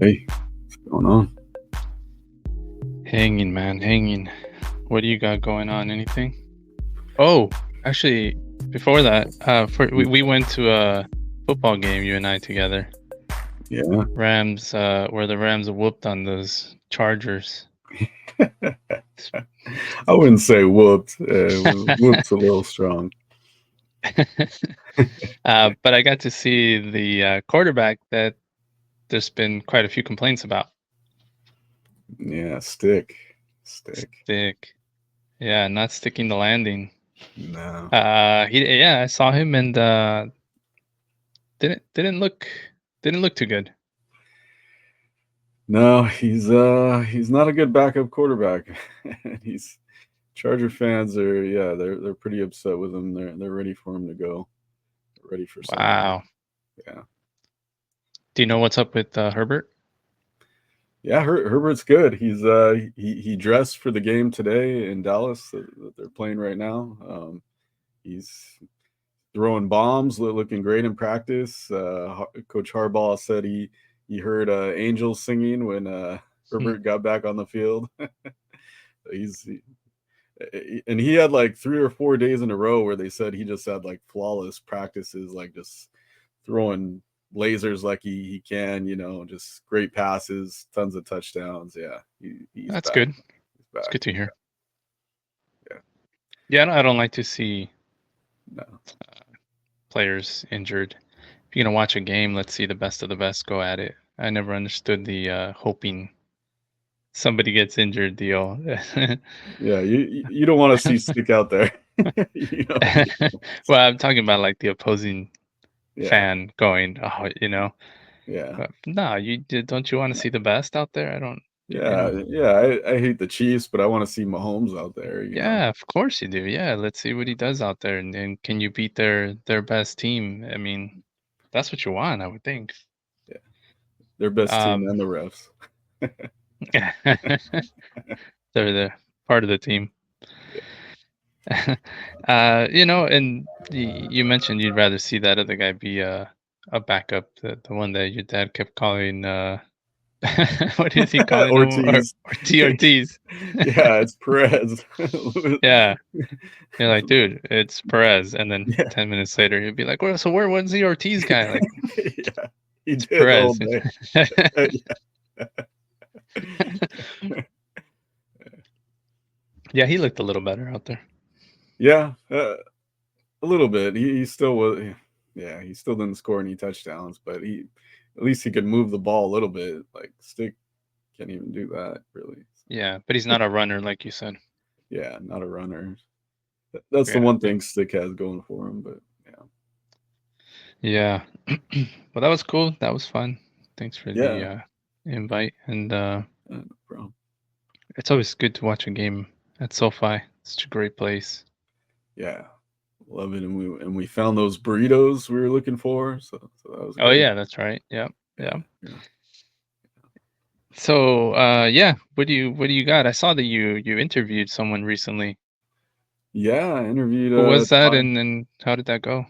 Hey, what's going on? Hanging, man, hanging. What do you got going on? Anything? Oh, actually, before that, we went to a football game, you and I together. Yeah. Rams, where the Rams whooped on those Chargers. I wouldn't say whooped. Whooped's a little strong. But I got to see the quarterback that there's been quite a few complaints about. Yeah, stick. Stick. Stick, yeah, not sticking the landing. No. Yeah, I saw him and didn't look too good. No, he's not a good backup quarterback. He's Charger fans are they're pretty upset with him. They're ready for him to go. Ready for someone else. Wow. Yeah. Do you know what's up with Herbert? Yeah, Herbert's good. He dressed for the game today in Dallas that they're playing right now. He's throwing bombs, looking great in practice. Coach Harbaugh said he heard angels singing when Hmm. Herbert got back on the field. He's and he had like 3 or 4 days in a row where they said he just had like flawless practices, like just throwing lasers like he can, just great passes, tons of touchdowns. Yeah, he's That's back. good. He's It's back. good to hear. Yeah, Yeah, I don't like to see no. players injured. If you're gonna watch a game, let's see the best of the best go at it. I never understood the hoping somebody gets injured deal. Yeah, you don't want to see stick out there. you know, you don't wanna Well, I'm talking about like the opposing yeah, fan going, oh. yeah. But no, don't you want to see the best out there? I don't, you Yeah, know. yeah. I hate the Chiefs, but I want to see Mahomes out there. Yeah, of course you do. Yeah, let's see what he does out there, and can you beat their best team? I mean, that's what you want, I would think. Yeah, their best team Um, and the refs. they're the part of the team. Yeah. And you mentioned you'd rather see that other guy be a backup, the one that your dad kept calling. What is he calling him? Ortiz. Ortiz. Yeah, it's Perez. Yeah, you're like, dude, it's Perez, and then Yeah. 10 minutes later he'd be like, well, so where was the Ortiz guy? Like, Yeah, he it's did the whole Perez. day. Yeah, he looked a little better out there. Yeah, a little bit. He still was. Yeah, he still didn't score any touchdowns, but he at least he could move the ball a little bit. Like Stick can't even do that really. Yeah, but he's not a runner like you said. Yeah, not a runner. That's the Yeah. one thing Stick has going for him. But Yeah. Well, that was cool. That was fun. Thanks for the yeah, invite. And no problem. it's always good to watch a game at SoFi. It's such a great place. Yeah, love it. And we found those burritos we were looking for. So that was Oh great. yeah, that's right. Yeah. Yeah, Yeah. yeah, So yeah, what do you got? I saw that you interviewed someone recently. yeah. I interviewed Who was that, Todd and how did that go?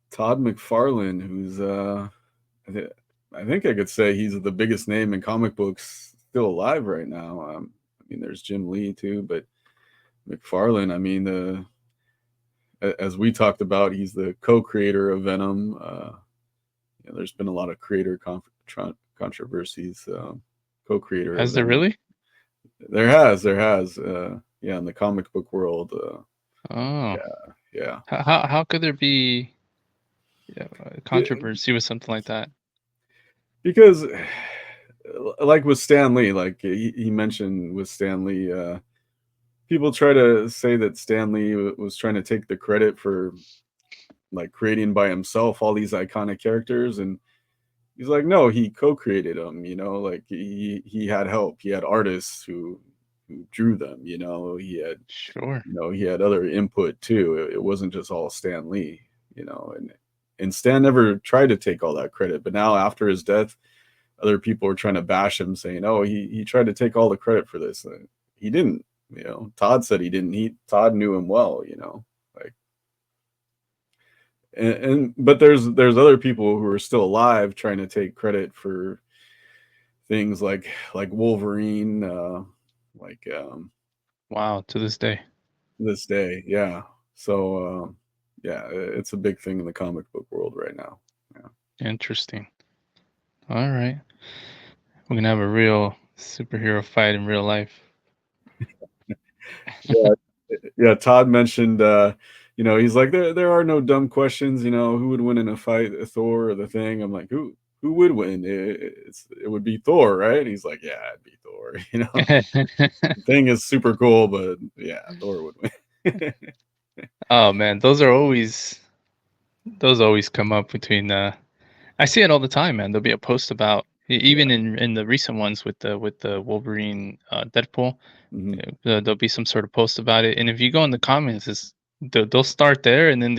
Todd McFarlane, who's I, th- I think I could say he's the biggest name in comic books still alive right now. I mean, there's Jim Lee too, but McFarlane. I mean, as we talked about, he's the co-creator of Venom. There's been a lot of creator controversies. Co-creator of Has there Venom. really? There has. Yeah, in the comic book world. Oh, Yeah, yeah. how could there be Yeah, controversy with something like that? because like with Stan Lee, like he mentioned with Stan Lee, people try to say that Stan Lee was trying to take the credit for like creating by himself all these iconic characters, and he's like, no, he co-created them. Like he had help. He had artists who drew them. Sure. He had other input too. It wasn't just all Stan Lee. And Stan never tried to take all that credit, but now after his death, other people are trying to bash him, saying, "Oh, he tried to take all the credit for this." He didn't. Todd said he didn't. Todd knew him well. Like, but there's other people who are still alive trying to take credit for things like Wolverine, like Wow, to this day. this day. Yeah. So yeah, it's a big thing in the comic book world right now. Yeah. Interesting. All right. We're gonna have a real superhero fight in real life. Yeah, yeah. Todd mentioned, he's like, there are no dumb questions. Who would win in a fight, Thor or the Thing? I'm like, who would win? It would be Thor, right? He's like, yeah, it'd be Thor. The Thing is super cool, but yeah, Thor would win. Oh man, those always come up between I see it all the time, man. There'll be a post about even Yeah. in the recent ones with the Wolverine Deadpool, Hmm. there'll be some sort of post about it. And if you go in the comments, they'll start there and then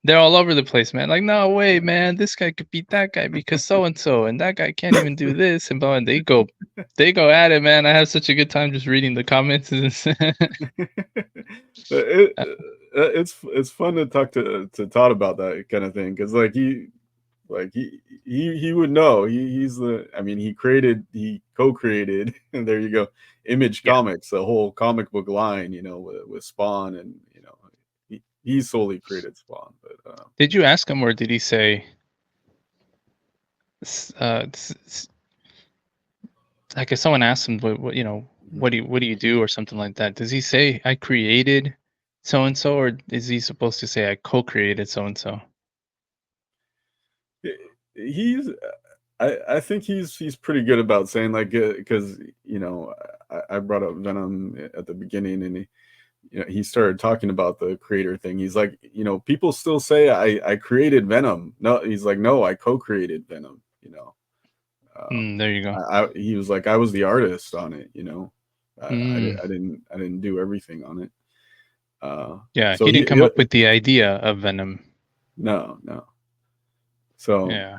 they're all over the place, man. Like, no way, man, this guy could beat that guy because so and that guy can't even do this and blah. And they go at it, man. I have such a good time just reading the comments. Uh, It's fun to talk to Todd about that kind of thing, because he would know. He's the I mean he co-created and there you go, Image yeah. Comics, the whole comic book line, with Spawn, and he solely created Spawn. But Did you ask him or did he say, like if someone asks him mhm. what do you do or something like that, does he say I created so and so, or is he supposed to say I co-created so and so? He's I think he's pretty good about saying, like, because I brought up Venom at the beginning, and he started talking about the creator thing. He's like, people still say I created Venom. No, he's like, no, I co-created Venom. There you go. He was like, I was the artist on it. Mm, I didn't do everything on it. yeah, So he didn't come up with the idea of Venom. no. So Yeah.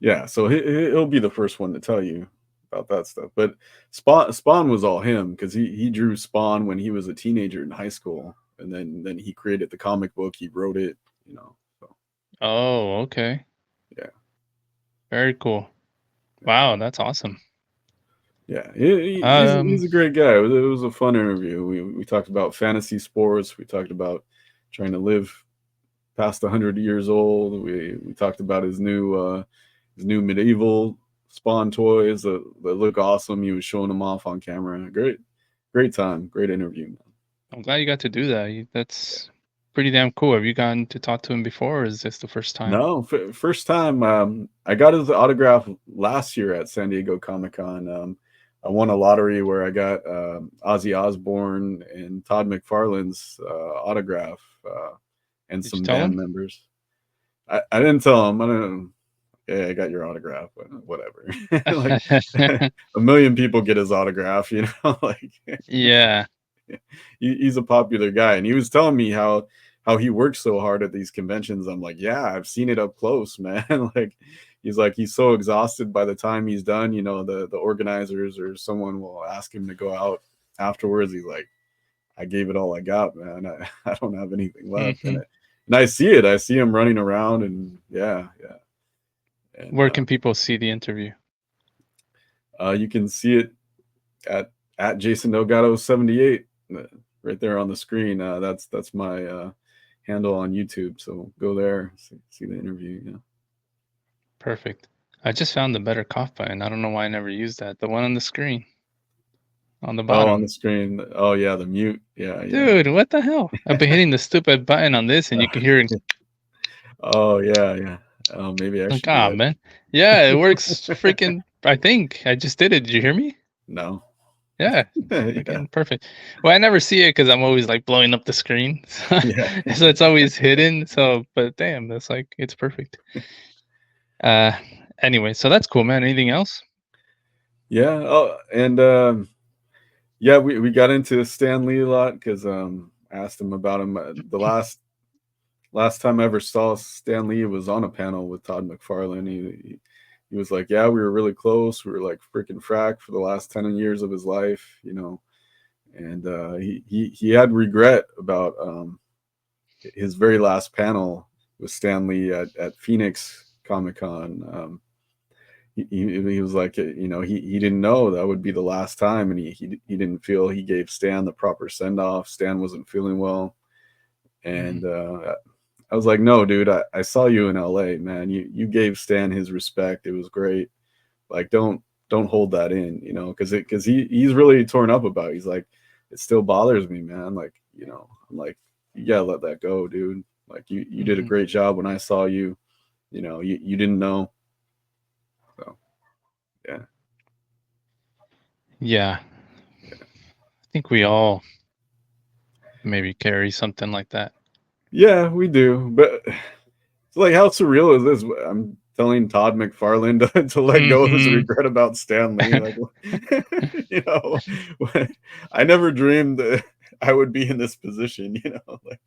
yeah, so he'll be the first one to tell you about that stuff. But Spawn was all him, because he drew Spawn when he was a teenager in high school, and then he created the comic book. He wrote it. So Oh, okay. yeah, Very cool. yeah, Wow, that's awesome. yeah. He's Um, a great guy. It was a fun interview. We talked about fantasy sports. We talked about trying to live past 100 years old. We talked about his new medieval Spawn toys that look awesome. He was showing them off on camera. Great time. Great interview. I'm glad you got to do that. That's pretty damn cool. Have you gotten to talk to him before, or is this the first time? No, first time. I got his autograph last year at San Diego Comic-Con. I won a lottery where I got Ozzy Osbourne and Todd McFarlane's autograph, and Did you some tell band him? members. I didn't tell him. I don't. Yeah, I got your autograph, but whatever. Like, a million people get his autograph, like, Yeah. he's a popular guy, and he was telling me how he works so hard at these conventions. I'm like, yeah, I've seen it up close, man. Like, he's so exhausted by the time he's done. The organizers or someone will ask him to go out afterwards. He's like, I gave it all I got, man. I don't have anything left. Hmm. And I see it. I see him running around, and yeah. And Where can people see the interview? you can see it at Jason Delgado 78, right there on the screen. That's my handle on YouTube. So go there, see the interview. Yeah. Perfect. I just found the better cough button. I don't know why I never used that. The one on the screen, on the Oh, on bottom. the screen. Oh yeah, the mute. Yeah. Dude, what the hell? I've been hitting the stupid button on this and you can hear it. Oh yeah. Oh, maybe I Like, should do ah, that. man. Yeah, it works freaking. I think I just did it. Did you hear me? No. Yeah, Yeah. freaking perfect. Well, I never see it because I'm always like blowing up the screen. Yeah. So it's always hidden. So, but damn, that's like, it's perfect. Uh, anyway, so that's cool, man. Anything else? Yeah. Oh, and yeah, we got into Stan Lee a lot, because I asked him about him. The last time I ever saw Stan Lee was on a panel with Todd McFarlane. He was like, yeah, we were really close. We were like freaking frack for the last 10 years of his life, and he had regret about his very last panel with Stan Lee at Phoenix Comic Con. he was like, he didn't know that would be the last time, and he didn't feel he gave Stan the proper send off. Stan wasn't feeling well, and I was like, no, dude, I saw you in LA, man. You gave Stan his respect. It was great. Like, don't hold that in, because he's really torn up about it. He's like, it still bothers me, man. Like, I'm like, you gotta let that go, dude. Like, you did a great job when I saw you. You didn't know. So, yeah. Yeah. I think we all maybe carry something like that. Yeah, we do. But it's like, how surreal is this? I'm telling Todd McFarlane to let go of his regret about Stan Lee. Like, I never dreamed that I would be in this position, like.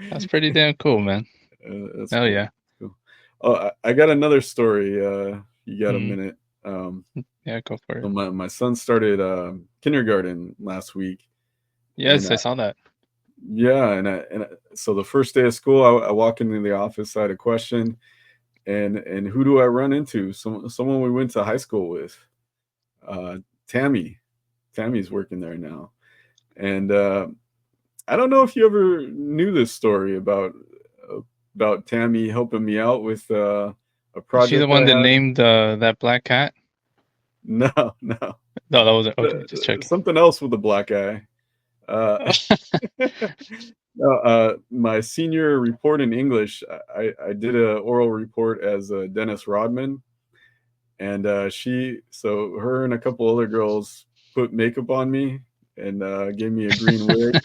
That's pretty damn cool, man. That's Oh cool. yeah. Cool. Oh, I got another story. You got a minute? Yeah, go for it. So my son started kindergarten last week. Yes, And I saw that. yeah, so the first day of school, I walk into the office. I had a question, and who do I run into? Someone we went to high school with, Tammy. Tammy's working there now, and I don't know if you ever knew this story about Tammy helping me out with a Is she the project one I that had. named that black cat? No, No, that wasn't. Okay, just checking. something else with a black guy. No, my senior report in English, I did a oral report as Dennis Rodman, and so her and a couple other girls put makeup on me and gave me a green wig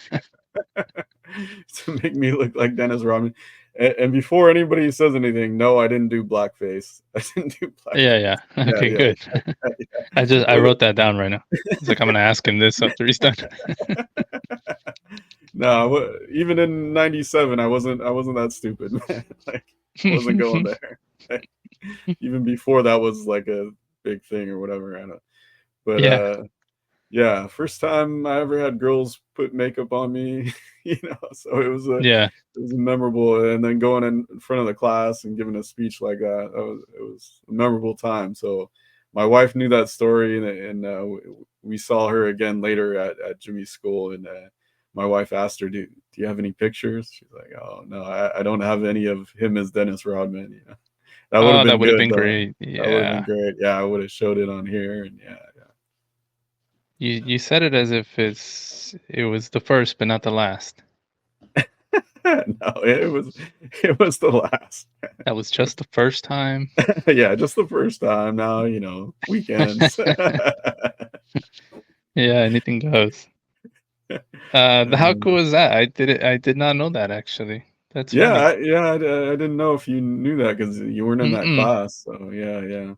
to make me look like Dennis Rodman. And before anybody says anything, no, I didn't do blackface. I didn't do blackface. Yeah. Okay, Yeah. good. I wrote that down right now. It's like I'm gonna ask him this after he's done. No, even in '97, I wasn't that stupid, man. Like, I wasn't going there. Like, even before that was like a big thing or whatever. I don't. But Yeah. yeah, first time I ever had girls put makeup on me, So it was Yeah. memorable. And then going in front of the class and giving a speech like that, it was a memorable time. So my wife knew that story, and we saw her again later at Jimmy's school, and my wife asked her, do you have any pictures? She's like, oh, no, I don't have any of him as Dennis Rodman. That would have been That would have good, been though. great. That would have been Yeah. great. Yeah, I would have showed it on here, and yeah. You said it as if it was the first but not the last. No, it was the last. That was just the first time. Yeah, just the first time. Now, weekends. Yeah, anything goes. How cool is that? I did not know that, actually. That's funny. I didn't know if you knew that because you weren't in that class. So yeah.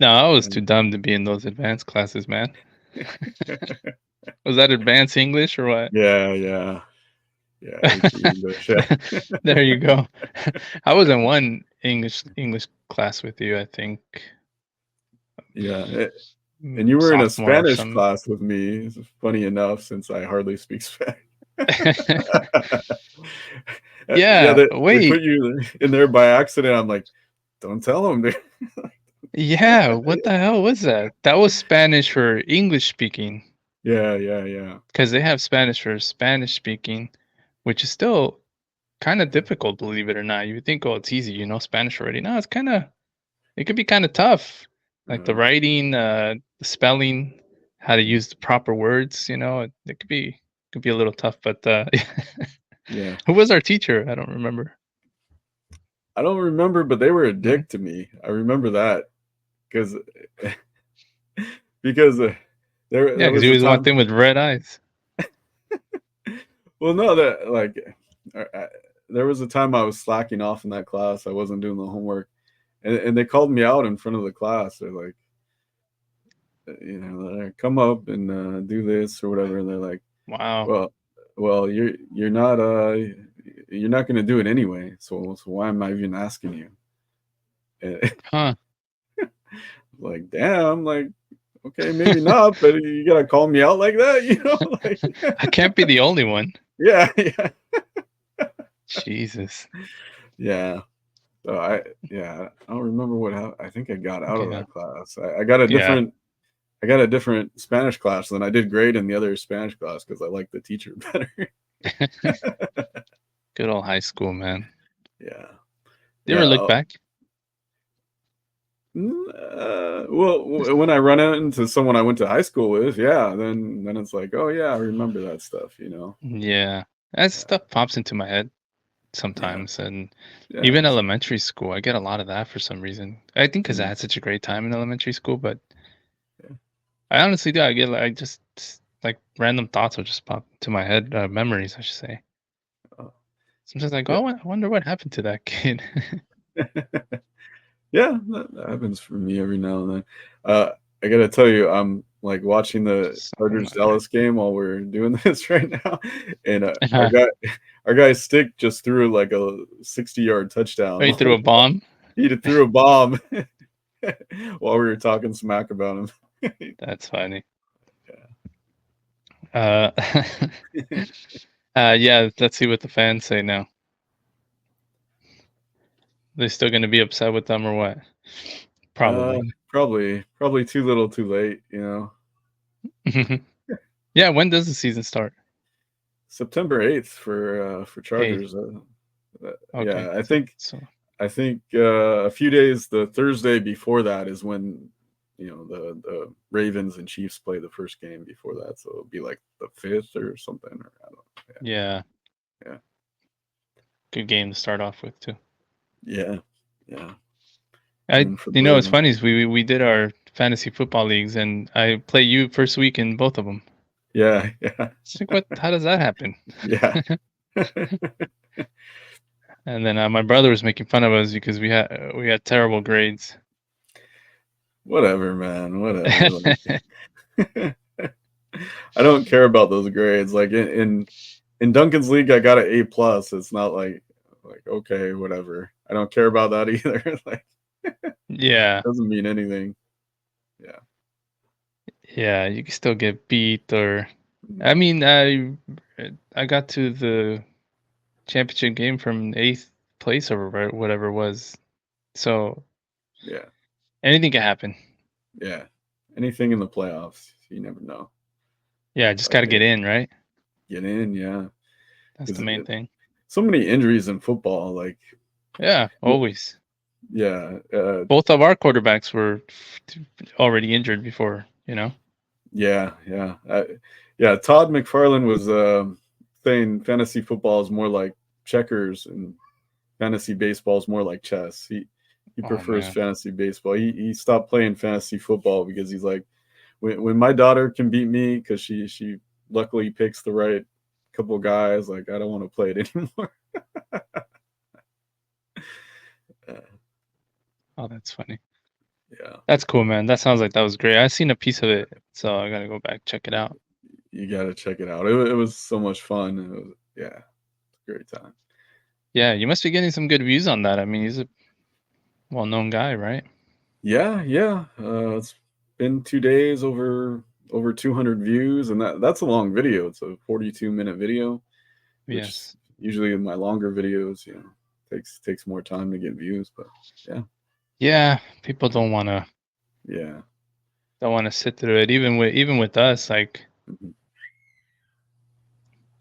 No, I was too dumb to be in those advanced classes, man. Was that advanced English or what? Yeah. AP English. Yeah. There you go. I was in one English class with you, I think. Yeah. And you were in a Sophomore or Spanish something. class with me. It's funny enough, since I hardly speak Spanish. Yeah, they wait. put you in there by accident. I'm like, don't tell them. Yeah, what the hell was that? That was Spanish for English speaking. Yeah. Because they have Spanish for Spanish speaking, which is still kind of difficult, believe it or not. You would think, oh, it's easy, you know Spanish already. No, it could be kind of tough. Like the writing, the spelling, how to use the proper words, it could be a little tough, but Yeah. who was our teacher? I don't remember. I don't remember, but they were a dick to me. I remember that because there Because was he a always time. walked in with red eyes. Well, no, that like there was a time I was slacking off in that class. I wasn't doing the homework, and they called me out in front of the class. They're like, come up and do this or whatever. And they're like, Wow. well, you're not going to do it anyway. So why am I even asking you? Huh. Like, damn, like, okay, maybe not, but you gotta call me out like that, like. I can't be the only one. Yeah. Jesus. Yeah. So I don't remember what happened. I think I got out of Yeah. that class. I got a Yeah. different Spanish class, and I did great in the other Spanish class because I liked the teacher better. Good old high school, man. Yeah, You ever look yeah. back? Well, when I run into someone I went to high school with, yeah, then it's like, oh yeah, I remember that stuff, you know. Yeah. That Yeah, stuff pops into my head yeah, sometimes, and yeah, even elementary school, I get a lot of that for some reason. I think because I mm, had such a great time in elementary school, but yeah. I honestly do. I get like just like random thoughts will just pop to my head, memories, I should say. Oh, Sometimes I go, yeah. oh, I wonder what happened to that kid. Yeah, that happens for me every now and then. I gotta tell you, I'm like watching the Something Chargers like that. Dallas game while we're doing this right now, and our guy Stick just threw like a 60-yard Oh, touchdown. you threw a bomb? He threw a bomb while we were talking smack about him. That's funny. Uh, yeah, let's see what the fans say now. They still gonna be upset with them or what? Probably. Probably too little, too late. You know, Yeah, when does the season start? September 8th for 8th. Chargers. Okay. Yeah, So I think a few days, the Thursday before that is when the Ravens and Chiefs play the first game before that, so it'll be like the 5th or something. Or I don't. yeah, Yeah, good game to start off with too. yeah, yeah. I Rooting for the you know what's Ravens. funny is we did our fantasy football leagues and I play you first week in both of them. Yeah, yeah, It's like what? How does that happen? yeah. And then my brother was making fun of us because we had terrible grades. Whatever, man. Whatever. Like, I don't care about those grades. Like in Duncan's league, I got an A+. It's not like okay, whatever. I don't care about that either. Like Yeah, doesn't mean anything. Yeah. yeah, you can still get beat or Mm, I mean I got to the championship game from 8th place or whatever it was. So yeah. anything can happen. Yeah. Anything in the playoffs, you never know. Yeah, just got Like to get in, right? get in, yeah. That's the Because main thing. so many injuries in football. Like, Yeah, always. yeah, Both of our quarterbacks were already injured before, you know? yeah, yeah, yeah. Todd McFarlane was saying fantasy football is more like checkers and fantasy baseball is more like chess. He Oh prefers man. fantasy baseball. He stopped playing fantasy football because he's like, when my daughter can beat me because she luckily picks the right couple guys, like I don't want to play it anymore. Uh, Oh, that's funny. yeah, That's cool, man. That sounds like that was great. I seen a piece of it, so I gotta go back check it out. you got to check it out. It was so much fun. Yeah, it's a great time. Yeah, you must be getting some good views on that. I mean, he's a well-known guy, right? Yeah, yeah. It's been 2 days, over 200 views, and that's a long video. It's a 42-minute video, which Yes. usually in my longer videos, takes more time to get views. But yeah, Yeah, people yeah, don't wanna sit through it. Even with us, like, mhm,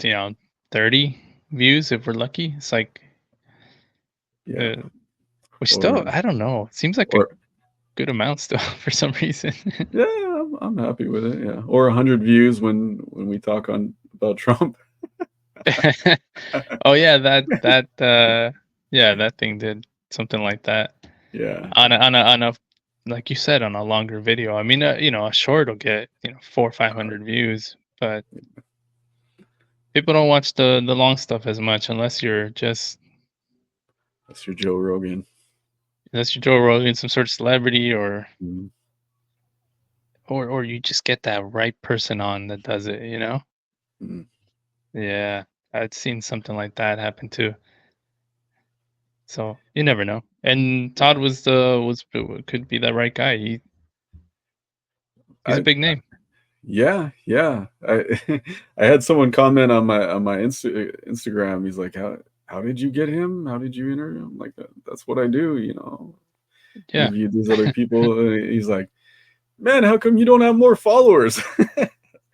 you know, 30 views if we're lucky. It's like, yeah. uh, which still, Or I don't know. It seems like a or good amount still for some reason. yeah, I'm happy with it. Yeah, or 100 views when we talk on about Trump. Oh yeah, yeah, that thing did something like that. Yeah, On a like you said, on a longer video. I mean, a short will get, 400 or uh, 500 views, but people don't watch the long stuff as much that's your Joe Rogan. unless you're Joe Rogan, some sort of celebrity, or Mhm, or you just get that right person on that does it, you know? mhm. Yeah, I'd seen something like that happen too. So you never know. And Todd Yeah, could be that right guy. He's a I big name. Yeah, yeah. I I had someone comment on my Instagram. He's like, how did you get him? How did you interview him? Like, that's what I do, Yeah. interview these other people. He's like, man, how come you don't have more followers?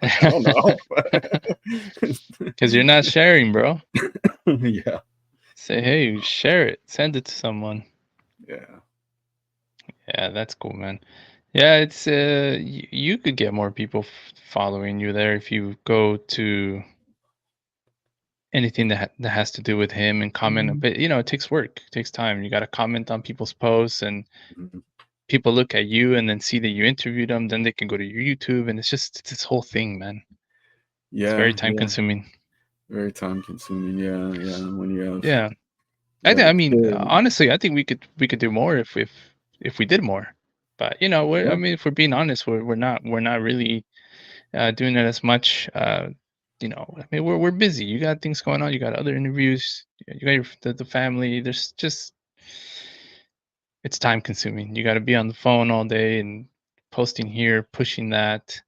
Like, I don't know. Because you're not sharing, bro. Yeah. Say, hey, share it. Send it to someone. Yeah. Yeah, that's cool, man. Yeah, it's you could get more people following you there if you go to anything that has to do with him and comment. But it takes work, it takes time. You got to comment on people's posts, and Mhm. people look at you and then see that you interviewed them. Then they can go to your YouTube, and it's this whole thing, man. It's very Yeah. time Yeah. consuming. Very time consuming. Yeah. Yeah. When Yeah, you have I a mean, kid. honestly, I think we could do more if we did more. But I Yeah. mean, if we're being honest, we're not really doing it as much. I mean, we're busy. You got things going on. You got other interviews. You got the family. There's just it's time consuming. You got to be on the phone all day and posting here, pushing that,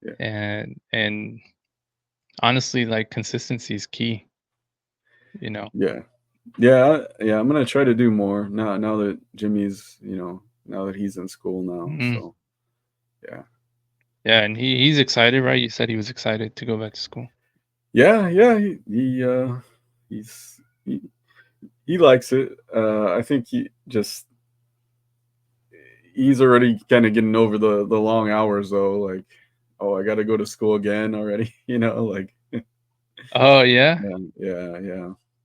Yeah. and honestly, like consistency is key. You know. Yeah. Yeah. Yeah. I'm gonna try to do more now that Jimmy's, now that he's in school now. Mhm. So yeah. Yeah, and he's excited, right? You said he was excited to go back to school. Yeah. Yeah. He's he likes it. I think he's already kind of getting over the long hours though. Like, oh, I got to go to school again already. Like, Oh yeah. yeah, yeah,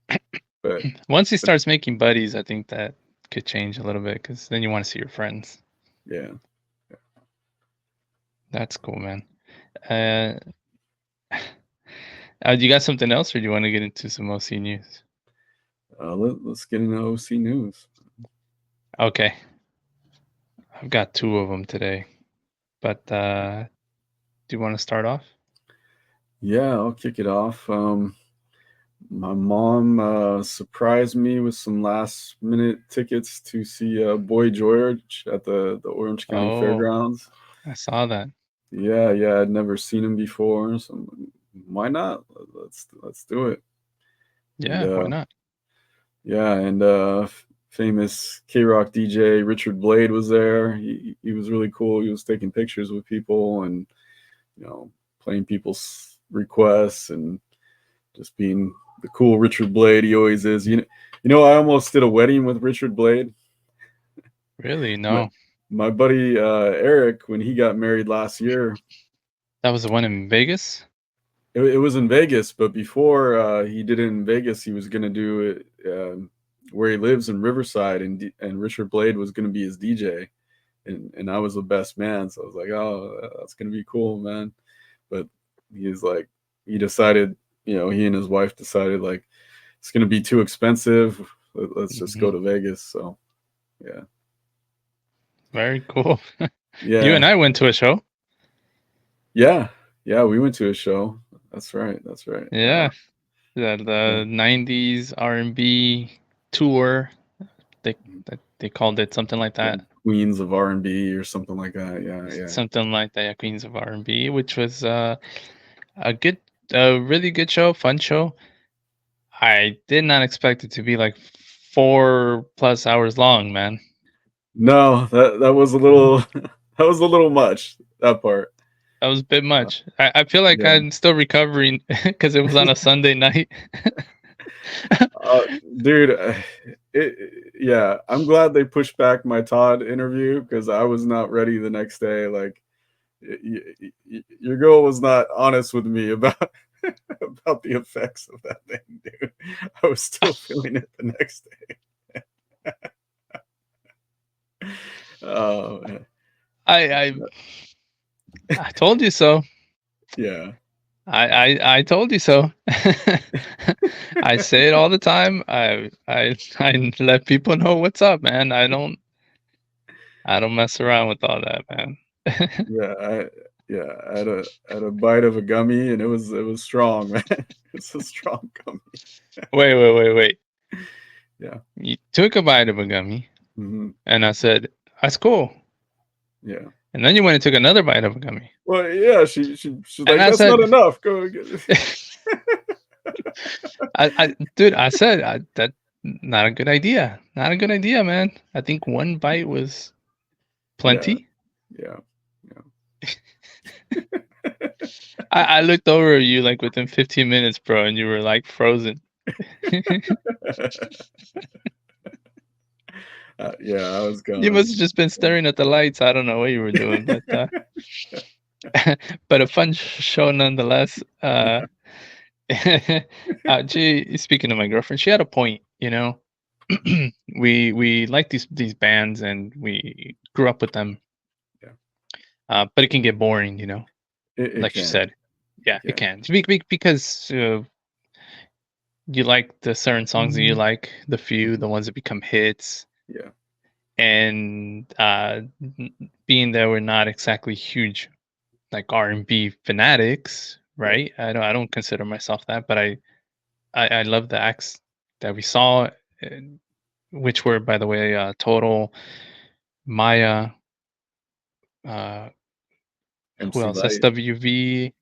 yeah. But Once he starts making buddies, I think that could change a little bit because then you want to see your friends. yeah, That's cool, man. Uh, you got something else, or do you want to get into some OC news? let's get into OC news. Okay, I've got two of them today, but do you want to start off? Yeah, I'll kick it off. My mom surprised me with some last minute tickets to see Boy George at the Orange County Oh, Fairgrounds. I saw that. Yeah, yeah, I'd never seen him before, so why not? Let's do it. And Yeah, why not? yeah, and famous K-Rock DJ Richard Blade was there. He was really cool. He was taking pictures with people and playing people's requests and just being the cool Richard Blade he always is. I almost did a wedding with Richard Blade. Really? My, No, my buddy Eric, when he got married last year, that was the one in Vegas. it was in Vegas, but before he did it in Vegas, he was going to do it where he lives in Riverside, and Richard Blade was going to be his DJ, and I was the best man, so I was like, oh, that's going to be cool, man. But he decided, he and his wife decided like it's going to be too expensive. Let's just go Mhm. to Vegas. So yeah, Very cool. You and yeah, I went to a show. yeah, yeah. We went to a show. That's right. That's right. Yeah, Yeah. the '90s R&B tour. They they called it something like Yeah, that. Queens of R&B or something like that. Yeah, yeah, Something like that, yeah, Queens of R&B, which was a good, a really good show, fun show. I did not expect it to be like 4+ hours long, man. no, that was a little that was a little much, that part. That was a bit Uh, much. I feel like yeah. I'm still recovering because it was on a Sunday night. Uh, Dude, yeah, I'm glad they pushed back my Todd interview because I was not ready the next day. Like, your girl was not honest with me about about the effects of that thing, dude. I was still feeling it the next day. Oh, man. I I I told you so. Yeah. I told you so. I say it all the time. I let people know what's up, man. I don't mess around with all that, man. Yeah, I had a bite of a gummy and it was strong, man. It's a strong gummy. Wait. Yeah. You took a bite of a gummy, Hmm. and I said, "That's cool." Yeah. And then you went and took another bite of a gummy, Well, yeah, she's and like, I that's not said, enough. Go get it. Dude, I said that not a good idea. Not a good idea, man. I think one bite was Yeah, plenty. yeah, I looked over at you like within 15 minutes, bro, and you were like frozen. yeah. I was You gone. must have just been staring at the lights. I don't know what you were doing, but but a fun show nonetheless. Gee, speaking of my girlfriend, she had a point. We like these bands and we grew up with them. Yeah, But it can get boring, it like you can. said. Yeah, It it can. can. Because you like the certain songs that you like, the few, Mhm. the ones that become hits, Yeah, and being that we're not exactly huge like R&B fanatics, yeah. right? I don't consider myself that, but I love the acts that we saw, and which were, by the way, Total, Maya, uh, who MC else? Light. SWV,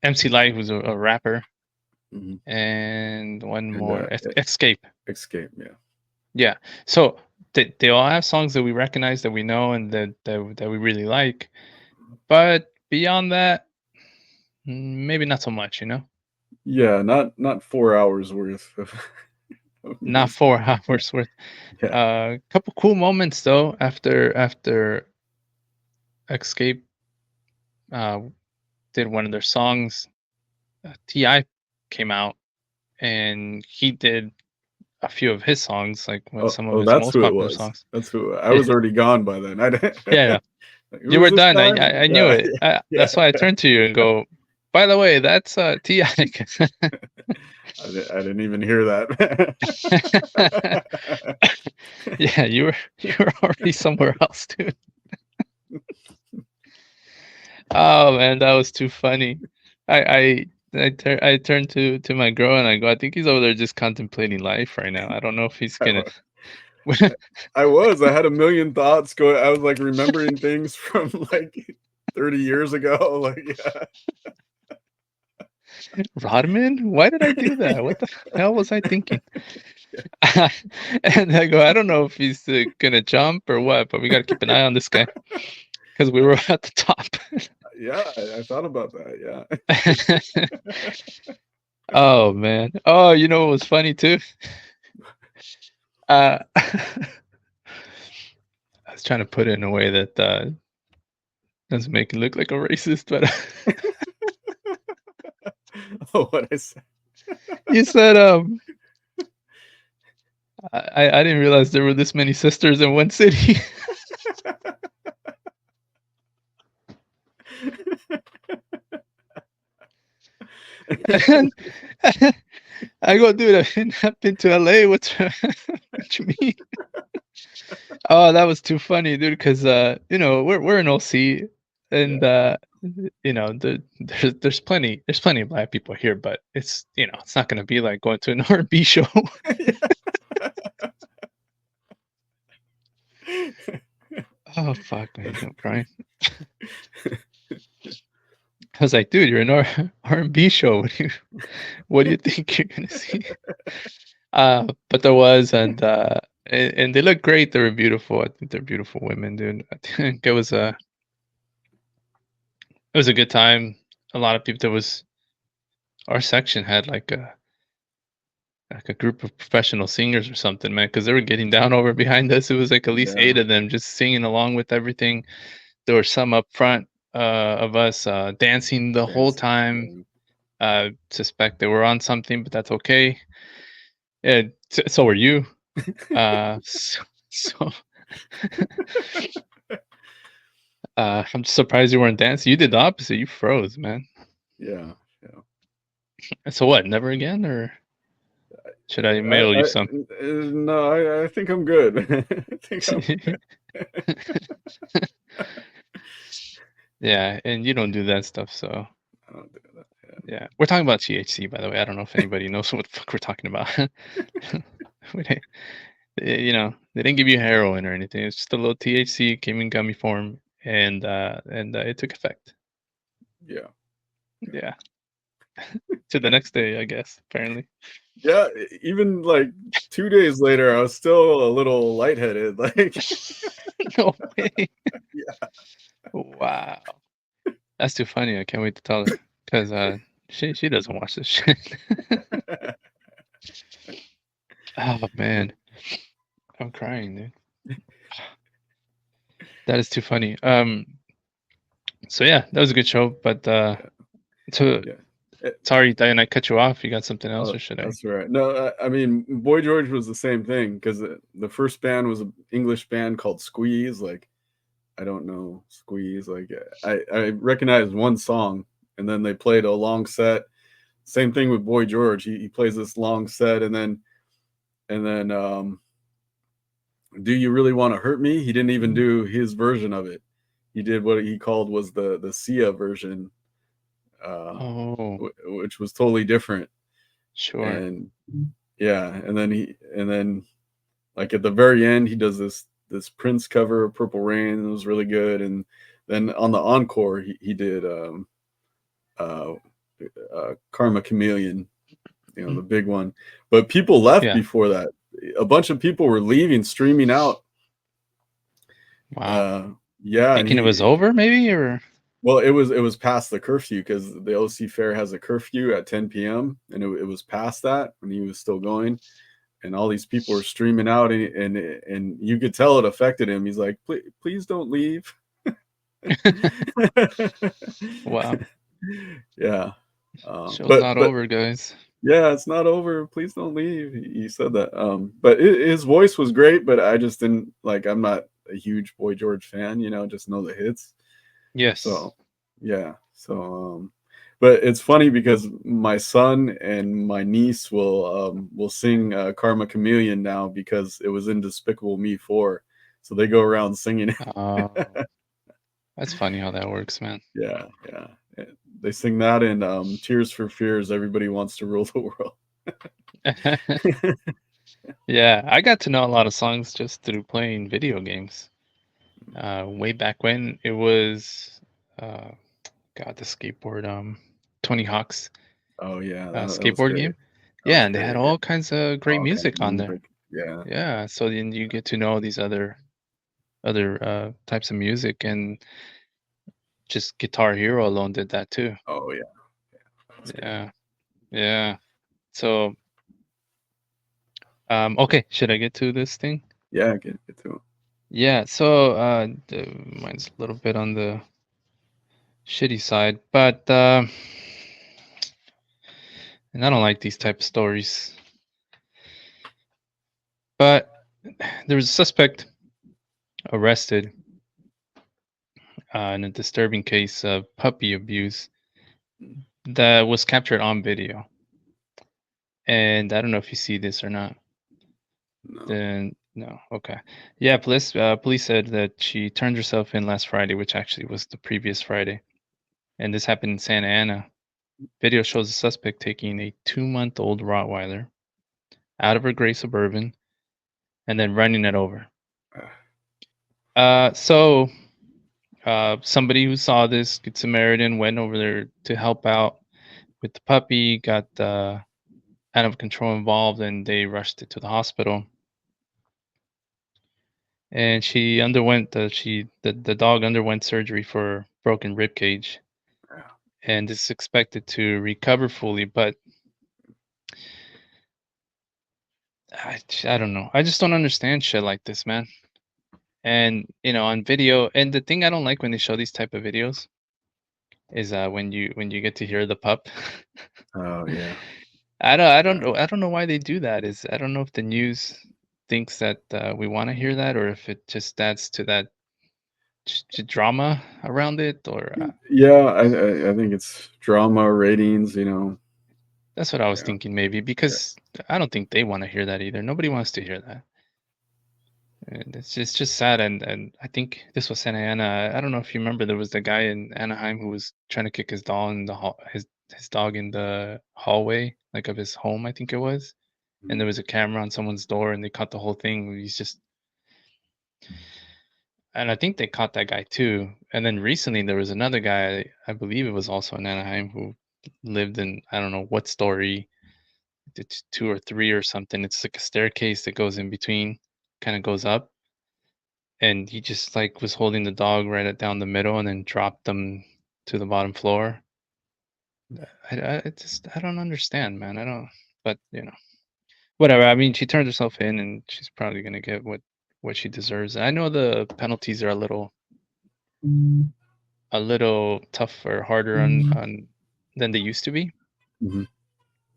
MC Light, who's a rapper, Mhm. and one And more, Escape. Escape. Yeah, Yeah. So they all have songs that we recognize, that we know, and that we really like. But beyond that, maybe not so much. yeah. Not 4 hours worth of Not music. 4 hours worth. Yeah, Couple cool moments though after Escape uh, did one of their songs. Ti came out and he did a few of his songs, like oh, some of oh, his that's most who it popular was. songs. That's who I Yeah, was already gone by then. I didn't. yeah. Like, You who is were this done. I guy? I, I knew Yeah, it. yeah, That's why I turned to you and go. By the way, that's Ti. I didn't even hear that. Yeah, you were already somewhere else, dude. Oh man, that was too funny. I turned to my girl and I go, I think he's over there just contemplating life right now. I don't know if he's I gonna. wa- I was. I had a million thoughts going. I was like remembering things from like 30 years ago. Like, Rodman? Why did I do that? What yeah. the hell was I thinking? And I go, I don't know if he's gonna jump or what, but we got to keep an eye on this guy because we were at the top. Yeah, I thought about that. Yeah. Oh man. Oh, you know what was funny too? I was trying to put it in a way that doesn't make it look like a racist, but Oh, what I said. you said I didn't realize there were this many sisters in one city. And I go, dude, I've been to LA. What you mean? Oh, that was too funny, dude. Because we're in OC, Yeah. and there's plenty of black people here, but it's not gonna be like going to an R&B show. Oh fuck, man, I'm crying. I was like, dude, you're in R&B show. What do you think you're gonna see? But there was, and they look great. They were beautiful. I think they're beautiful women, dude. I think it was a good time. A lot of people. Our section had like a group of professional singers or something, man, because they were getting down over behind us. It was like at least eight Yeah. of them just singing along with everything. There were some up front of us dancing the whole Dancing. time. Yeah. Suspect they were on something, but that's okay. Yeah, so were you. So I'm just surprised you weren't dancing. You did the opposite. You froze, man. Yeah. Yeah. So what? Never again, or should I mail you some? No, I think I'm good. I think I'm good. Yeah, and you don't do that stuff, so I don't do that. Yeah. yeah. We're talking about THC, by the way. I don't know if anybody knows what the fuck we're talking about. We didn't- they didn't give you heroin or anything. It's just a little THC, came in gummy form, and it took effect. Yeah. Yeah. to the next day, I guess. Apparently. Yeah, even like 2 days later, I was still a little lightheaded, like No way. yeah. Wow. That's too funny. I can't wait to tell her because she doesn't watch this shit. Oh man, I'm crying, dude. That is too funny. So yeah, that was a good show. But Yeah, so yeah. Eh, sorry, Diane, I cut you off. You got something else, oh, or should I? that's right. No, I mean, Boy George was the same thing because the first band was an English band called Squeeze. Like, I don't know Squeeze. Like, I recognized one song, and then they played a long set. Same thing with Boy George. He plays this long set, and then Do You Really Want to Hurt Me? He didn't even do his version of it. He did what he called was the Sia version, uh, Oh, which was totally different. sure. And yeah, and then like at the very end, he does this Prince cover of Purple Rain. It was really good. And then on the encore, he did uh, Karma Chameleon, Mm. the big one. But people left Yeah. before that. A bunch of people were leaving, streaming out. Wow. Uh, yeah, and Thinking it was he over, maybe, or well, it was past the curfew because the OC Fair has a curfew at 10 p.m. and it was past that when he was still going, and all these people were streaming out, and you could tell it affected him. He's like, please don't leave. wow. Yeah, Show's but not but over, guys. yeah, it's not over. Please don't leave. He said that. But his voice was great, but I just didn't like. I'm not a huge Boy George fan. Just know the hits. Yes. So yeah. But it's funny because my son and my niece will sing Karma Chameleon now because it was in Despicable Me 4. So they go around singing it. Oh, that's funny how that works, man. Yeah, yeah. They sing that in Tears for Fears, Everybody Wants to Rule the World. Yeah, I got to know a lot of songs just through playing video games. Way back when it was, uh, God, the skateboard, Tony Hawk's Oh yeah, that was skateboard great. game. That Yeah, was and they had great. Yeah. all kinds of great All kinds music of on there. music. Yeah. Yeah, so then you get to know these other types of music, and just Guitar Hero alone did that too. Oh yeah, that was great. Yeah, yeah. So, okay, should I get to this thing? Yeah, get to it. Yeah, so mine's a little bit on the shitty side, but and I don't like these type of stories. But there was a suspect arrested in a disturbing case of puppy abuse that was captured on video. And I don't know if you see this or not. No. Then no, okay. Yeah, police said that she turned herself in last Friday, which actually was the previous Friday, and this happened in Santa Ana. Video shows the suspect taking a 2-month-old Rottweiler out of her gray Suburban and then running it over. Uh, So somebody who saw this, Good Samaritan, went over there to help out with the puppy, got animal control involved, and they rushed it to the hospital. And she underwent the dog underwent surgery for broken rib cage, yeah. and is expected to recover fully. But I don't know. I just don't understand shit like this, man. And on video, and the thing I don't like when they show these type of videos is when you get to hear the pup. Oh yeah. I don't Yeah. know. I don't know why they do that. I don't know if the news thinks that we want to hear that, or if it just adds to that drama around it, or Yeah, I think it's drama ratings. that's what I was Yeah. thinking maybe, Yeah. because I don't think they want to hear that either. Nobody wants to hear that. And it's just sad, and I think this was Santa Ana. I don't know if you remember, there was the guy in Anaheim who was trying to kick his dog in the his dog in the hallway, like, of his home, I think it was. And there Mhm. was a camera on someone's door, and they caught the whole thing. He's just, and I think they caught that guy too. And then recently there was another guy, I believe it was also in Anaheim, who lived in, I don't know what story. It's 2 or 3 or something. It's like a staircase that goes in between, kind of goes up, and he just like was holding the dog down the middle and then dropped them to the bottom floor. I don't understand, man. I don't. But whatever. I mean, she turned herself in, and she's probably gonna get what she deserves. I know the penalties are a little tougher, harder on than they used to be. Mhm.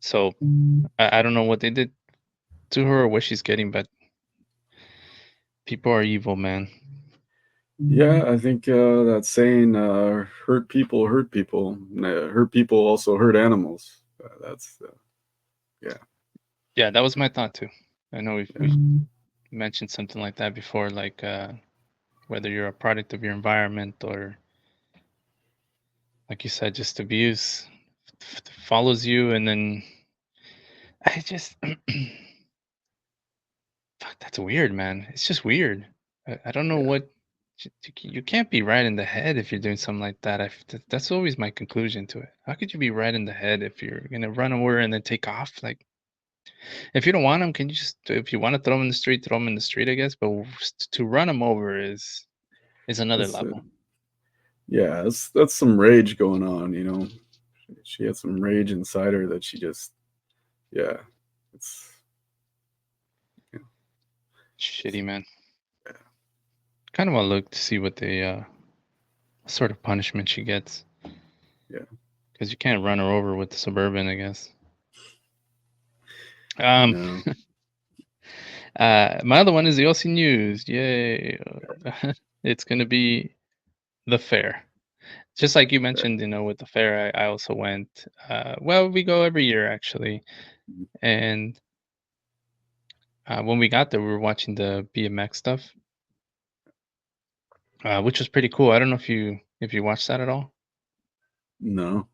So I don't know what they did to her or what she's getting, but people are evil, man. Yeah, I think that saying "hurt people hurt people." Hurt people also hurt animals. That's yeah. Yeah, that was my thought too. I know we've mentioned something like that before, like whether you're a product of your environment or, like you said, just abuse follows you, and then I just fuck, that's weird, man. It's just weird. I don't know Yeah. what you can't be right in the head if you're doing something like that. That's always my conclusion to it. How could you be right in the head if you're gonna run over and then take off? Like, if you don't want them, can you just, if you want to throw them in the street, throw them in the street, I guess. But to run them over is another That's level. yeah. That's some rage going on. She had some rage inside her that she just yeah. It's yeah. Shitty, man. Kind of want to look to see what sort of punishment she gets, Yeah. because you can't run her over with the Suburban, I guess. Um, No. my other one is the OC News. Yay! It's gonna be the fair. Just like you mentioned, with the fair, I also went. Well, we go every year actually, and when we got there, we were watching the BMX stuff, which was pretty cool. I don't know if you watched that at all. No.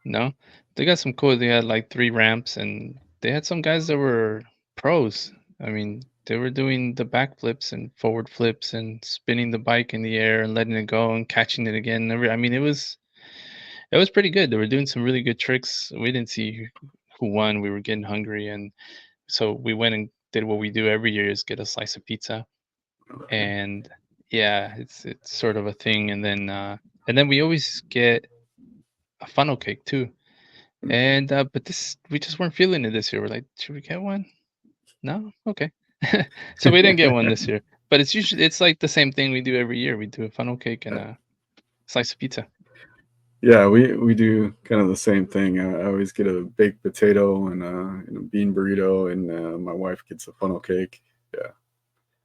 No, they got some cool. They had like 3 ramps, and they had some guys that were pros. I mean, they were doing the backflips and forward flips and spinning the bike in the air and letting it go and catching it again. I mean, it was pretty good. They were doing some really good tricks. We didn't see who won. We were getting hungry, and so we went and did what we do every year: is get a slice of pizza. Okay. And yeah, it's sort of a thing. And then we always get a funnel cake too. And but this we just weren't feeling it this year. We're like, should we get one? No? Okay. So we didn't get one this year. But it's like the same thing we do every year. We do a funnel cake and a slice of pizza. Yeah, we do kind of the same thing. I always get a baked potato and a bean burrito, and my wife gets a funnel cake. Yeah,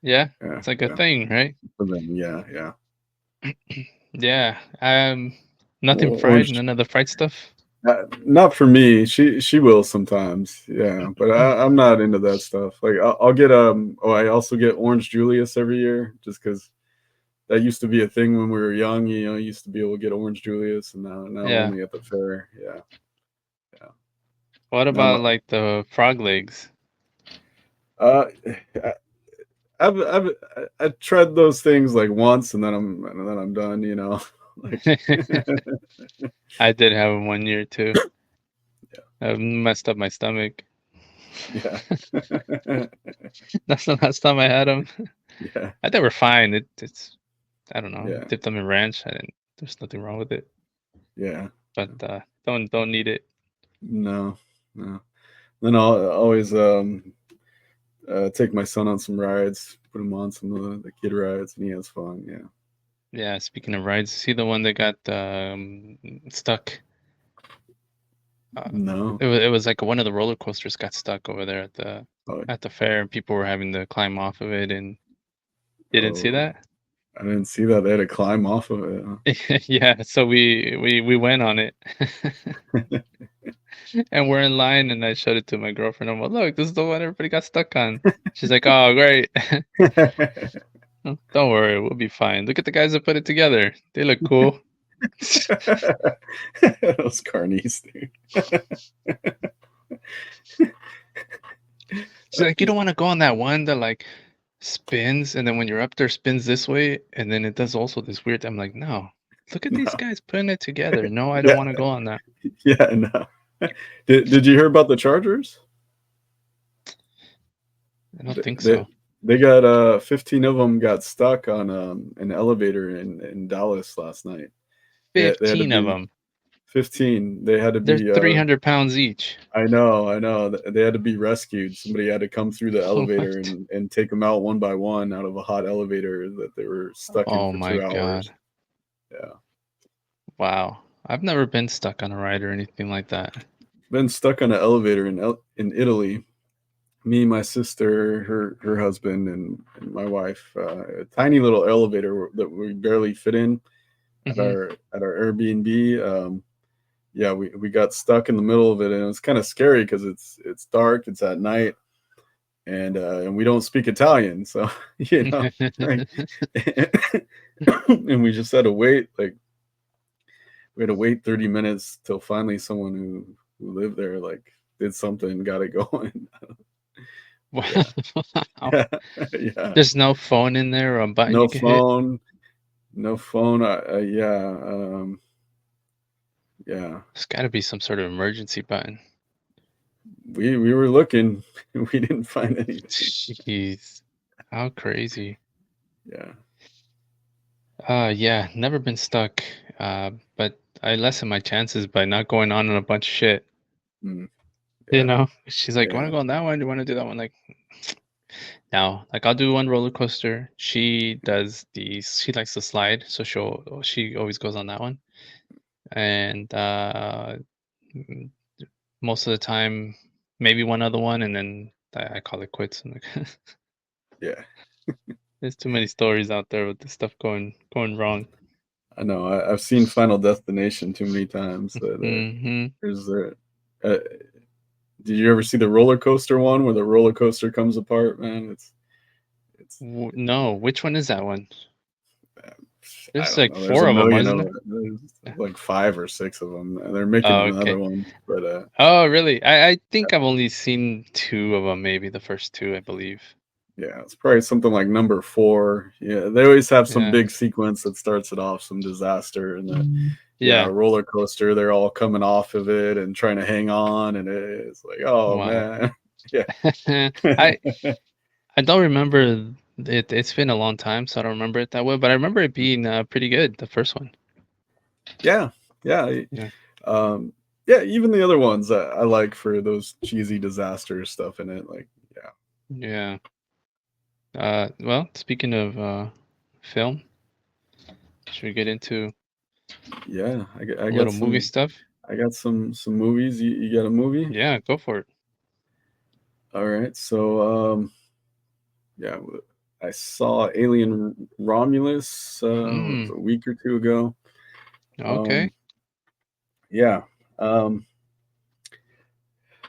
Yeah, yeah, it's like a yeah. thing, right? For them, yeah, yeah. Yeah. Nothing fried, Orange, none of the fried stuff. not for me. She will sometimes. Yeah, but I'm not into that stuff. Like I'll get Oh, I also get orange Julius every year, just because that used to be a thing when we were young. You used to be able to get orange Julius, and now Yeah. only at the fair. Yeah, yeah. What Now about like the frog legs? uh, I tried those things like once, and then I'm done. Like I did have them one year too. I messed up my stomach. yeah, That's the last time I had them. yeah, They were fine. It's I don't know. yeah, Dipped them in ranch. I didn't. There's nothing wrong with it. yeah. But don't need it. No, no. Then I'll always take my son on some rides, put him on some of the kid rides, and he has fun. Yeah. Yeah. Speaking of rides, see the one that got stuck. No. It was like one of the roller coasters got stuck over there at the Oh, at the fair, and people were having to climb off of it. And you didn't see oh, that? I didn't see that. They had to climb off of it. Yeah. So we went on it. Huh? And we're in line, and I showed it to my girlfriend. I'm like, look, this is the one everybody got stuck on. She's like, oh, great. Don't worry, we'll be fine. Look at the guys that put it together. They look cool. She's Those carnies, dude. like, you don't want to go on that one that like spins, and then when you're up there, spins this way, and then it does also this weird. I'm like, no. Look at these No. guys putting it together. No, I don't want to go on that. Yeah, no. Did you hear about the Chargers? I don't think They so. they got 15 of them got stuck on an elevator in Dallas last night. They had to 15 of be them. 15. They had to They're be 300 pounds each. I know. They had to be rescued. Somebody had to come through the elevator What? and take them out one by one out of a hot elevator that they were stuck in Oh for my 2 hours. God. Yeah. Wow. I've never been stuck on a ride or anything like that. Been stuck on an elevator in Italy. Me, my sister, her husband, and my wife. A tiny little elevator that we barely fit in at Hmm. our Airbnb. Yeah, we got stuck in the middle of it, and it was kind of scary because it's dark, it's at night, and we don't speak Italian, so like, and we just had to wait. Like we had to wait 30 minutes till finally someone who lived there like did something, got it going. Yeah, Wow. yeah, yeah. There's no phone in there or a button No you can hit. phone, no phone. Yeah, yeah. There's got to be some sort of emergency button. We were looking, we didn't find anything. Jeez. How crazy. Yeah. Yeah, never been stuck. But I lessen my chances by not going on a bunch of shit. Mm, You yeah. know, she's like, "You want Yeah. to go on that one? Do you want to do that one?" Like, now, like I'll do one roller coaster. She likes to slide, so she always goes on that one. And mm, most of the time, maybe one other one, and then I call it quits. I'm like, Yeah. there's too many stories out there with this stuff going wrong. I know. I've seen Final Destination too many times. Hmm. There's uh, did you ever see the roller coaster one where the roller coaster comes apart, man? It's No, which one is that one? I There's don't like know. There's a four of them, million wasn't of there? it. There's like 5 or 6 of them. And they're making Oh, another okay. one, but Oh, really? I think I've only seen two of them, maybe the first two, I believe. yeah, it's probably something like number 4. Yeah, they always have some Yeah. big sequence that starts it off, some disaster, and then yeah, Yeah. roller coaster. They're all coming off of it and trying to hang on, and it's like, oh Wow. man, yeah, I I don't remember it. It's been a long time, so I don't remember it that well. But I remember it being pretty good, the first one. yeah, yeah, Yeah. um, yeah. Even the other ones I like for those cheesy disaster stuff in it. Like, yeah, Yeah. Well, speaking of film, should we get into yeah. I a got little movie some. stuff? I got some movies. You got a movie? Yeah, go for it. All right. So yeah, I saw Alien Romulus what was Mm. it, a week or two ago. Okay. Um, yeah. Um,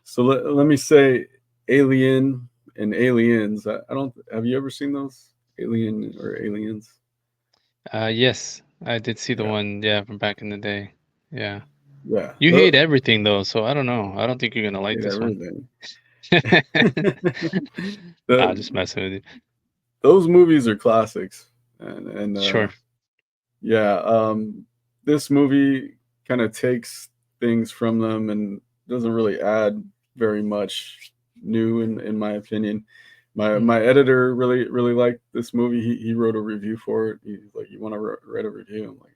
so let me say Alien and Aliens. I don't. Have you ever seen those Alien or Aliens? Yes, I did see the Yeah. one. Yeah, from back in the day. Yeah. Yeah. You hate everything though, so I don't know. I don't think you're gonna like Hate this one. everything. Nah, the, just messing with you. those movies are classics, and Sure. yeah, this movie kind of takes things from them and doesn't really add very much new in my opinion. Mm. My editor really liked this movie. He wrote a review for it. He's like, "You want to write a review?" I'm like,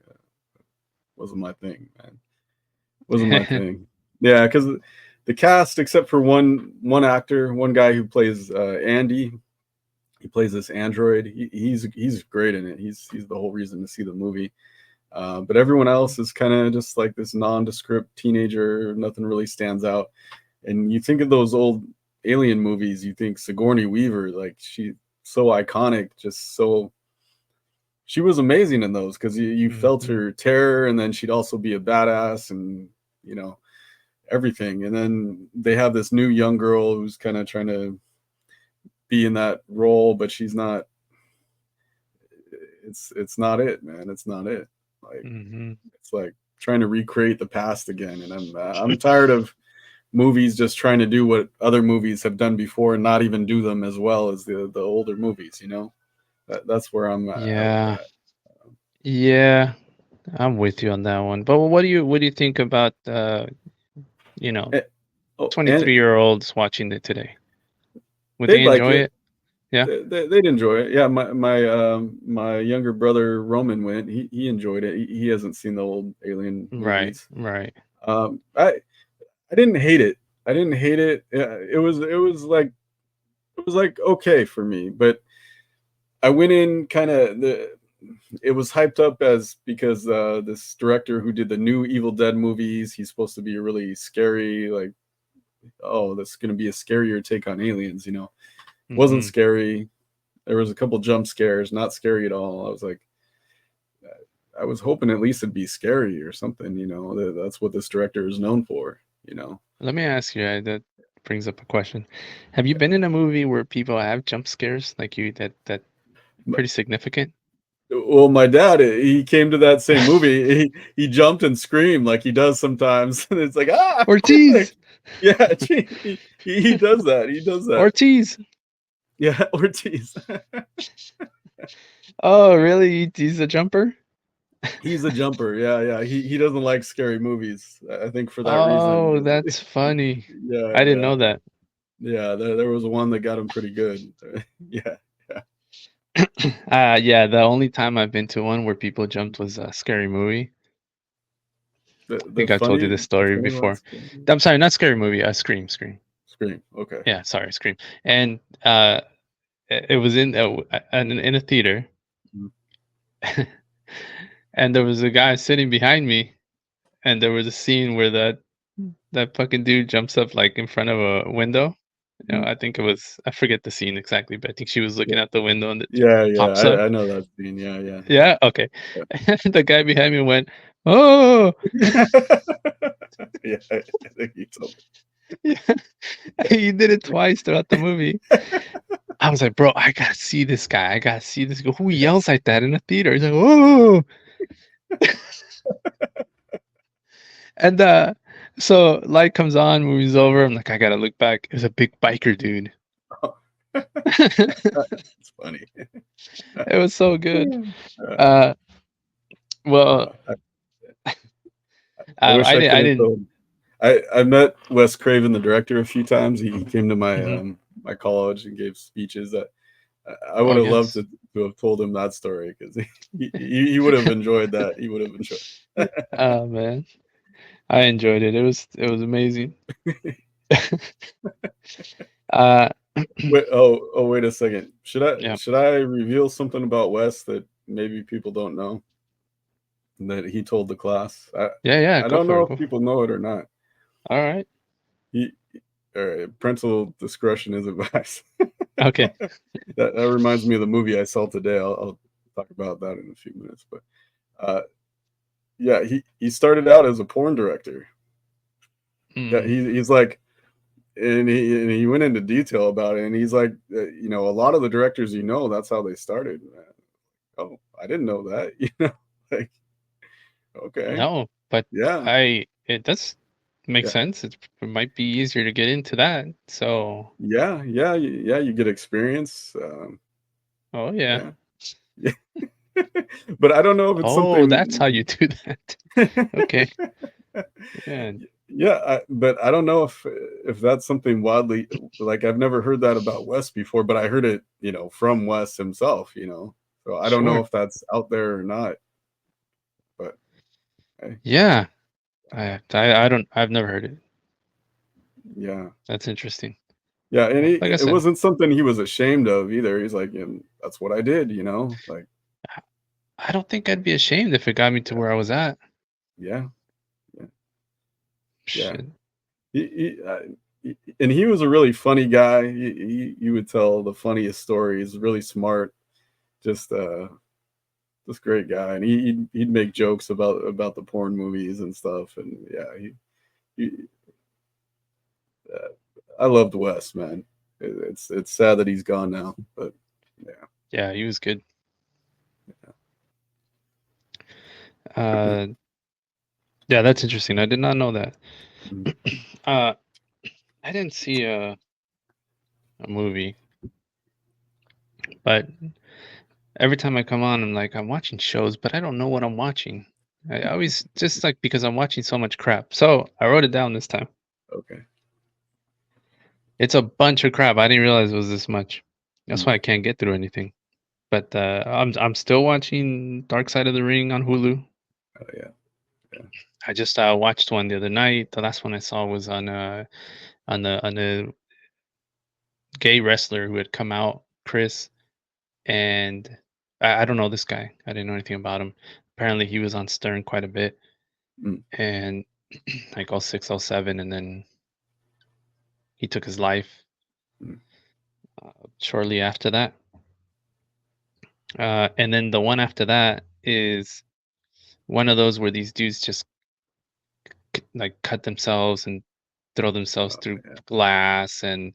"Wasn't my thing, man. Wasn't my thing." Yeah, because the cast, except for one actor, one guy who plays Andy, he plays this android. He's great in it. He's the whole reason to see the movie. But everyone else is kind of just like this nondescript teenager. Nothing really stands out. And you think of those old Alien movies, you think Sigourney Weaver, like she so iconic, just so she was amazing in those because you felt Mhm. her terror, and then she'd also be a badass, and you know everything. And then they have this new young girl who's kind of trying to be in that role, but she's not. It's not it, man. It's not it. Like Mhm. it's like trying to recreate the past again, and I'm tired of movies just trying to do what other movies have done before and not even do them as well as the older movies. That's where I'm at with Yeah. that. Yeah. I'm with you on that one. But what do you think about you know, Eh, oh, and 23-year-olds watching it today? Would they they'd like enjoy it. it? Yeah. They'd enjoy it. Yeah, my younger brother Roman went. He enjoyed it. He hasn't seen the old Alien Right. movies. Right. Um, I I didn't hate it. I didn't hate it. It was like okay for me, but I went in kind of the. It was hyped up as because this director who did the new Evil Dead movies, he's supposed to be really scary. Like, oh, that's going to be a scarier take on aliens. Wasn't Mhm. scary. There was a couple jump scares, not scary at all. I was like, I was hoping at least it'd be scary or something. That's what this director is known for. Let me ask you, that brings up a question. Have you been in a movie where people have jump scares like you that pretty significant? Well, my dad, he came to that same movie. He jumped and screamed like he does sometimes, and it's like like, Ortiz. yeah, he does that. He does that. Ortiz. Yeah, Ortiz. Oh, really? He's a jumper? He's a jumper. Yeah, yeah. He doesn't like scary movies. I think for that Oh, reason. that's funny. Yeah, I didn't yeah, know that. yeah. There was one that got him pretty good. Yeah, yeah. Yeah, the only time I've been to one where people jumped was a scary movie. The I the think I've told you funny this the story funny before. ones. I'm sorry, not scary movie, Scream, Scream. Scream. Okay. Yeah, sorry, Scream. And it was in a theater, Mhm. and there was a guy sitting behind me, and there was a scene where that fucking dude jumps up like in front of a window. Mhm. I think I forget the scene exactly, but I think she was looking out the window and it Yeah, yeah. pops up. I know that scene. Yeah, yeah, Yeah, okay. yeah. And the guy behind me went, "Oh!" Yeah, I think you told Yeah, me. he did it twice throughout the movie. I was like, "Bro, I gotta see this guy. I gotta see this guy. Who yells like that in a theater?" He's like, "Oh!" And so light comes on, movie's over. I'm like, I gotta look back. It was a big biker dude. It's funny. It was so good. Uh, Uh, well, uh, I wish I could I have didn't. told. I met Wes Craven, the director, a few times. He came to my Mhm. my college and gave speeches. That I would Oh have loved yes. to have told him that story because he would have enjoyed that. He would have enjoyed. Oh man, I enjoyed it. It was amazing. uh, Wait, oh, wait a second. yeah, Should I reveal something about Wes that maybe people don't know that he told the class? yeah, yeah. I Go don't for know it. if Go for it. people know it or not. All right. He Parental discretion is advised. Okay. That reminds me of the movie I saw today. I'll talk about that in a few minutes. But uh, yeah, he started out as a porn director. Yeah, Mm, he's like, and he went into detail about it. And he's like, a lot of the directors, that's how they started. Oh, I didn't know that. Like, okay, no, but yeah, it does make yeah, sense. It might be easier to get into that. So, yeah, yeah, yeah. You get experience. oh yeah. Yeah, yeah. But I don't know if it's Oh, that's how something. you do that. Okay. Yeah. Yeah, but I don't know if that's something wildly like I've never heard that about Wes before, but I heard it, from Wes himself. So I don't know Sure. if that's out there or not. But hey, Yeah. I don't. I've never heard it. yeah, That's interesting. yeah, and Well, like I it said, wasn't something he was ashamed of either. He's like, that's what I did. Like, I don't think I'd be ashamed if it got me to yeah, where I was at. yeah, yeah, yeah. Shit. And he was a really funny guy. You would tell the funniest stories. Really smart. Just this great guy, and he'd make jokes about the porn movies and stuff. And yeah, he uh, I loved Wes, man. It's sad that he's gone now, but yeah. Yeah, he was good. Uh, yeah, that's interesting. I did not know that. Mhm. Uh, I didn't see a movie, but every time I come on, I'm like, I'm watching shows, but I don't know what I'm watching. I always just like because I'm watching so much crap. So I wrote it down this time. Okay. It's a bunch of crap. I didn't realize it was this much. That's Mm. why I can't get through anything. But I'm still watching Dark Side of the Ring on Hulu. Oh yeah. Yeah. I just watched one the other night. The last one I saw was on a gay wrestler who had come out, Chris, and I don't know this guy. I didn't know anything about him. Apparently, he was on Stern quite a bit, Mm. and like all 607, and then he took his life Mm. shortly after that. And then the one after that is one of those where these dudes just like cut themselves and throw themselves Oh through yeah. glass, and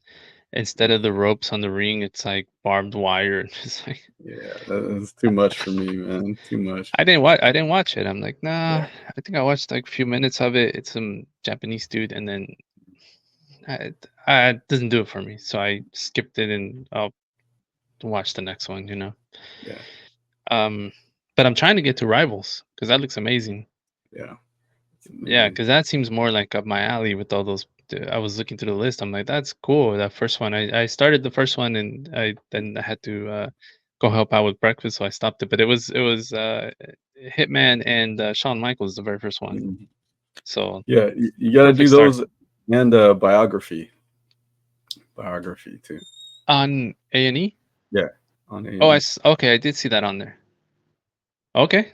instead Oof. of the ropes on the ring, it's like barbed wire. It's like Yeah. That's too much for me, man. Too much. I didn't watch it. I'm like, nah. Yeah. I think I watched like a few minutes of it. It's some Japanese dude, and then it doesn't do it for me. So I skipped it, and I'll watch the next one. Yeah. Um, but I'm trying to get to Rivals because that looks amazing. Yeah. It's Yeah, amazing. because that seems more like up my alley with all those. I was looking through the list. I'm like, that's cool. That first one, I started the first one, and I had to go help out with breakfast, so I stopped it. But it was Hitman and Shawn Michaels, the very first one. Mhm. So Yeah. You got to do perfect start those and biography too. on A&E. Yeah. On A Oh, and E. okay, I did see that on there. Okay,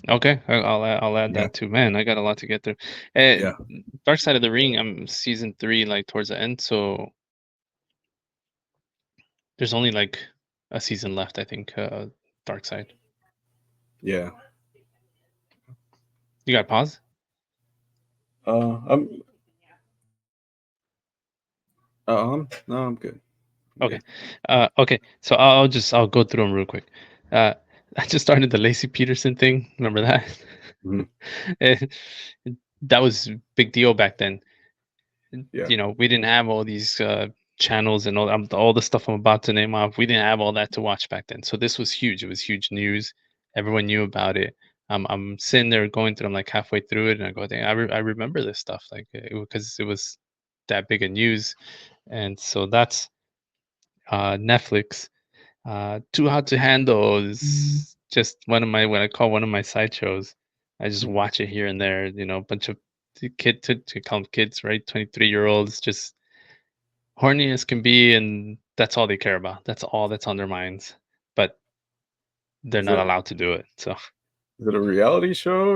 okay, I'll add Yeah. that too. Man, I got a lot to get through. Uh, Yeah. Dark Side of the Ring. I'm season 3, like towards the end, so there's only like a season left, I think. Dark Side. Yeah. You got pause? I'm. No, I'm good. I'm Okay. good. Okay. So I'll go through them real quick. Uh, I just started the Lacey Peterson thing. Remember that? Mhm. Eh, that was big deal back then. Yeah. We didn't have all these channels and all the stuff I'm about to name off. We didn't have all that to watch back then. So this was huge. It was huge news. Everyone knew about it. I'm sitting there going through. I'm like halfway through it, and I go, "Dang, I remember this stuff, like because it was that big of news." And so that's Netflix. Too Hot to Handle is just one of my what I call one of my sideshows. I just watch it here and there. A bunch of to call them kids, right? 23-year-olds just horny as can be, and that's all they care about. That's all that's on their minds. But they're Is not it allowed to do it. So is it a reality show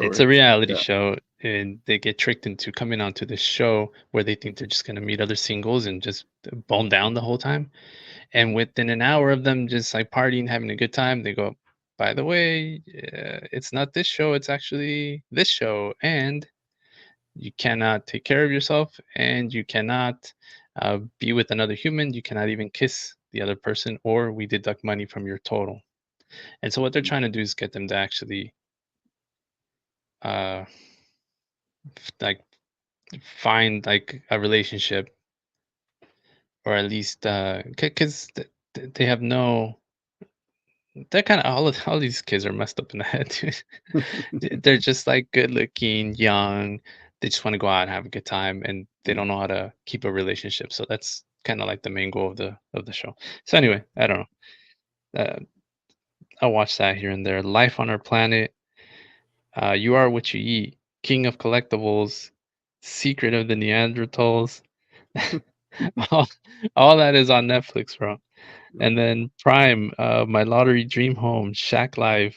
it's or a reality yeah. show, and they get tricked into coming onto this show where they think they're just gonna meet other singles and just bone down the whole time. And within an hour of them just like partying, having a good time, they go, by the way, it's not this show, it's actually this show. And you cannot take care of yourself, and you cannot be with another human. You cannot even kiss the other person, or we deduct money from your total. And so, what they're trying to do is get them to actually uh, like find like a relationship, or at least because they have no. They're kind of all these kids are messed up in the head. Dude. They're just like good looking, young. They just want to go out and have a good time, and they Mm. don't know how to keep a relationship. So that's kind of like the main goal of the show. So Yeah. anyway, I don't know. I'll watch that here and there. Life on Our Planet. You Are What You Eat. King of Collectibles. Secret of the Neanderthals. all, all that is on Netflix, bro. And Okay. then Prime, My Lottery Dream Home, Shack Life,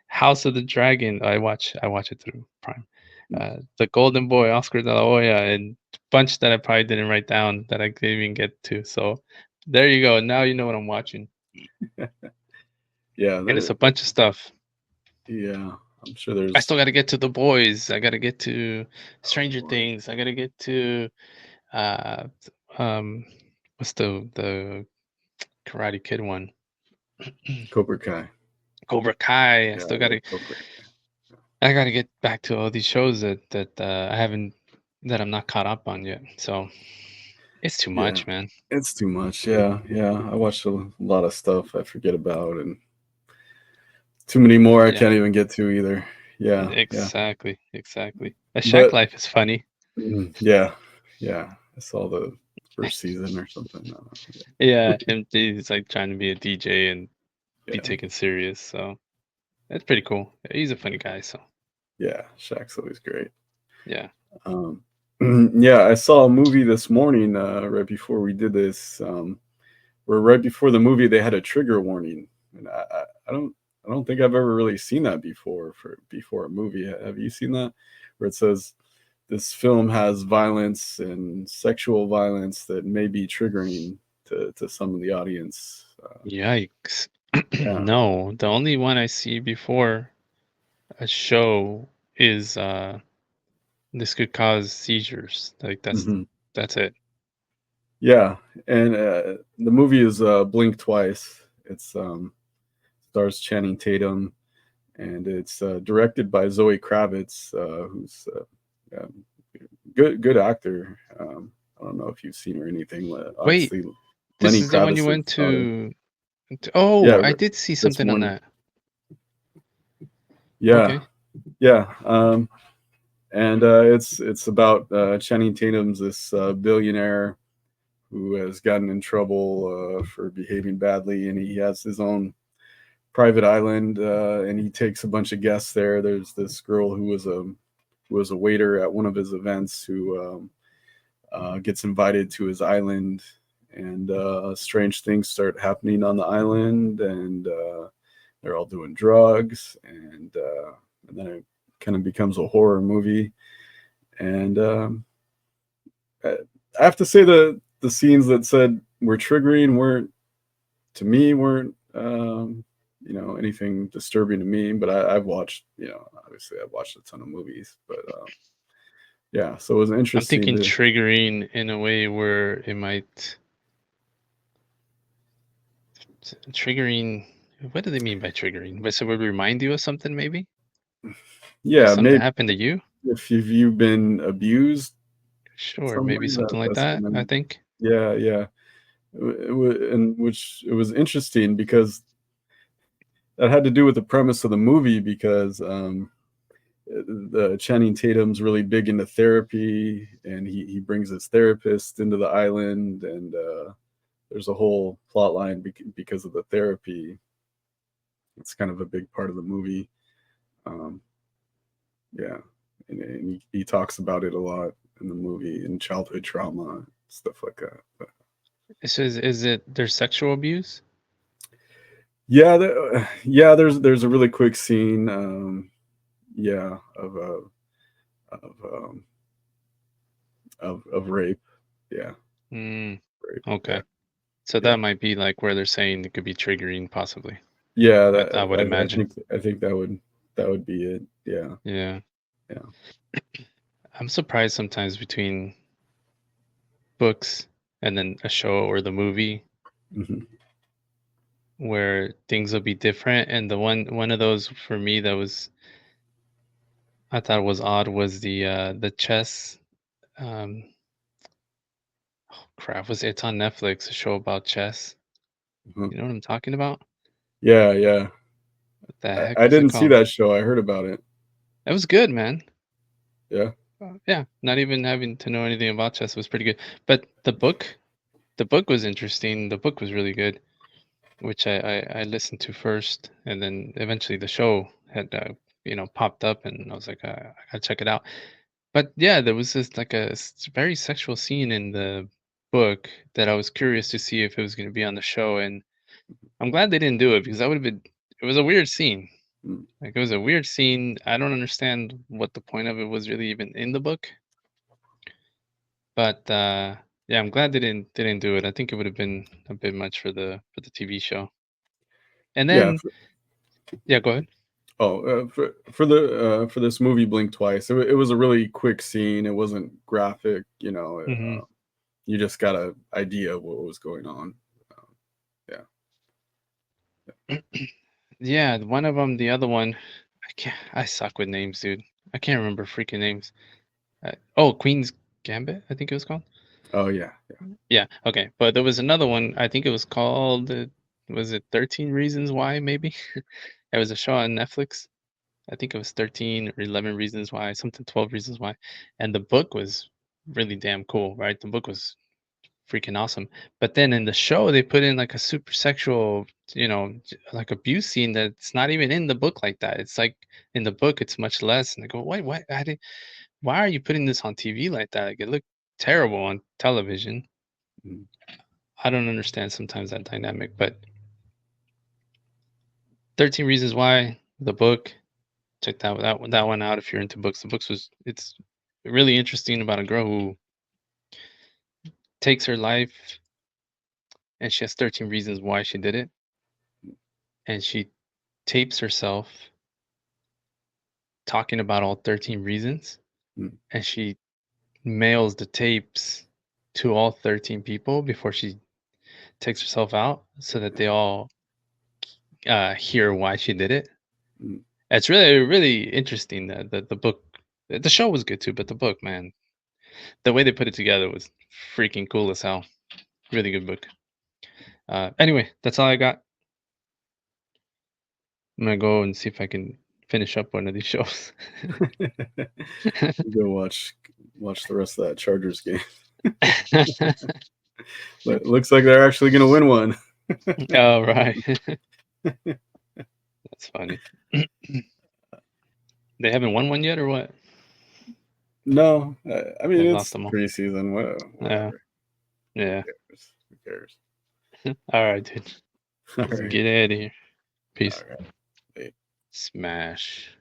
House of the Dragon. I watch it through Prime. Mm. The Golden Boy, Oscar de la Hoya, and a bunch that I probably didn't write down that I couldn't even get to. So there you go. Now you know what I'm watching, Yeah, and it's a bunch of stuff. yeah. I'm sure I there's still got to get to The Boys. I got to get to oh Stranger boy. Things. I got to get to uh, um, what's the Karate Kid one? Cobra Kai. Cobra Kai. I Yeah, still I got to love Cobra. I gotta get back to all these shows that I haven't that I'm not caught up on yet. So it's too Yeah. much, man. It's too much. Yeah, yeah. I watch a lot of stuff I forget about and too many more I Yeah. can't even get to either. Yeah, yeah. Exactly, exactly. A Shack But Life is funny. yeah, yeah. I saw the first season or something. I don't know. Yeah, and he's like trying to be a DJ and be Yeah, taken serious. So that's pretty cool. He's a funny guy. So yeah. Shaq's always great. yeah. Um, yeah, I saw a movie this morning right before we did this. Where right before the movie they had a trigger warning, and I don't think I've ever really seen that before a movie. Have you seen that? Where it says this film has violence and sexual violence that may be triggering to some of the audience. Yikes. Yeah. No, the only one I see before a show is this could cause seizures. Like Hmm. that's it. Yeah, and the movie is Blink Twice. It's stars Channing Tatum, and it's directed by Zoe Kravitz, who's um, good actor. I don't know if you've seen her or anything. Wait, Obviously, this Lenny is the one you Kravitz's went daughter. oh, Yeah, I did see this something on morning. that. Yeah, Okay. yeah. And it's about Channing Tatum's this billionaire who has gotten in trouble for behaving badly, and he has his own private island, and he takes a bunch of guests there. There's this girl who was a waiter at one of his events who gets invited to his island, and strange things start happening on the island, and they're all doing drugs, and then it kind of becomes a horror movie. And I have to say the scenes that said were triggering weren't to me weren't anything disturbing to me. But I've watched obviously I've watched a ton of movies, but yeah, so it was I'm interesting thinking to triggering in a way where it might triggering. What do they mean by triggering? But so it would remind you of something, maybe like yeah, something maybe happened to you. if you've been abused Sure, some maybe way something like that's that. I gonna think. yeah, yeah. And which it was interesting because that had to do with the premise of the movie because the Channing Tatum's really big into therapy, and he brings his therapist into the island, and there's a whole plot line because of the therapy. It's kind of a big part of the movie. Um, yeah, and he talks about it a lot in the movie and childhood trauma stuff like that. But It says, is it there's sexual abuse? yeah, yeah, there's a really quick scene, yeah, of of rape. Yeah, Mm, rape. Yeah, okay. So yeah. that might be like where they're saying it could be triggering, possibly. Yeah, I would imagine. I think that would be it. Yeah, Yeah. yeah. I'm surprised sometimes between books and then a show or the movie Hmm. where things will be different. And the one of those for me that was I thought was odd was the chess. Um, oh crap, was it's on Netflix? A show about chess. Hmm. You know what I'm talking about? Yeah, yeah. What the heck I was it didn't see called? that show. I heard about it. It was good, man. Yeah. Yeah, not even having to know anything about chess was pretty good. But the book was interesting. The book was really good, which I listened to first, and then eventually the show had popped up, and I was like, I gotta check it out. But yeah, there was this like very sexual scene in the book that I was curious to see if it was going to be on the show, and I'm glad they didn't do it because that would have been. It was a weird scene. Mm. Like it was a weird scene. I don't understand what the point of it was really even in the book. But yeah, I'm glad they didn't do it. I think it would have been a bit much for the TV show. And Yeah. then yeah, go ahead. For this movie Blink Twice, it was a really quick scene. It wasn't graphic. Hmm. You just got an idea of what was going on. Uh, yeah. Yeah, one of them, the other one, I can't. I suck with names, dude. I can't remember freaking names. Oh, Queen's Gambit, I think it was called. Oh yeah. Yeah, okay. But there was another one. I think it was called. Was it 13 Reasons Why? Maybe it was a show on Netflix. I think it was 13 or 11 reasons why, something 12 reasons why, and the book was really damn cool, right? The book was freaking awesome. But then in the show, they put in like a super sexual, like abuse scene that's not even in the book like that. It's like in the book, it's much less. And I go, wait, what? Why are you putting this on TV like that? Like, it looked terrible on television. Mm. I don't understand sometimes that dynamic, but 13 Reasons Why, the book, check that one out if you're into books. It's really interesting about a girl who takes her life and she has 13 reasons why she did it, and she tapes herself talking about all 13 reasons, Mm. and she mails the tapes to all 13 people before she takes herself out so that they all hear why she did it. Mm. It's really, really interesting. The book, the show was good too, but the book, man, the way they put it together was freaking cool as hell. Really good book. Anyway, that's all I got. I'm gonna go and see if I can finish up one of these shows. Go watch the rest of that Chargers game. But looks like they're actually going to win one. Oh, right. That's funny. They haven't won one yet, or what? No, I mean They it's lost them all. preseason. Yeah, Whatever. yeah. Who cares? All right, dude. All Let's right. get out of here. All Peace. right. Smash.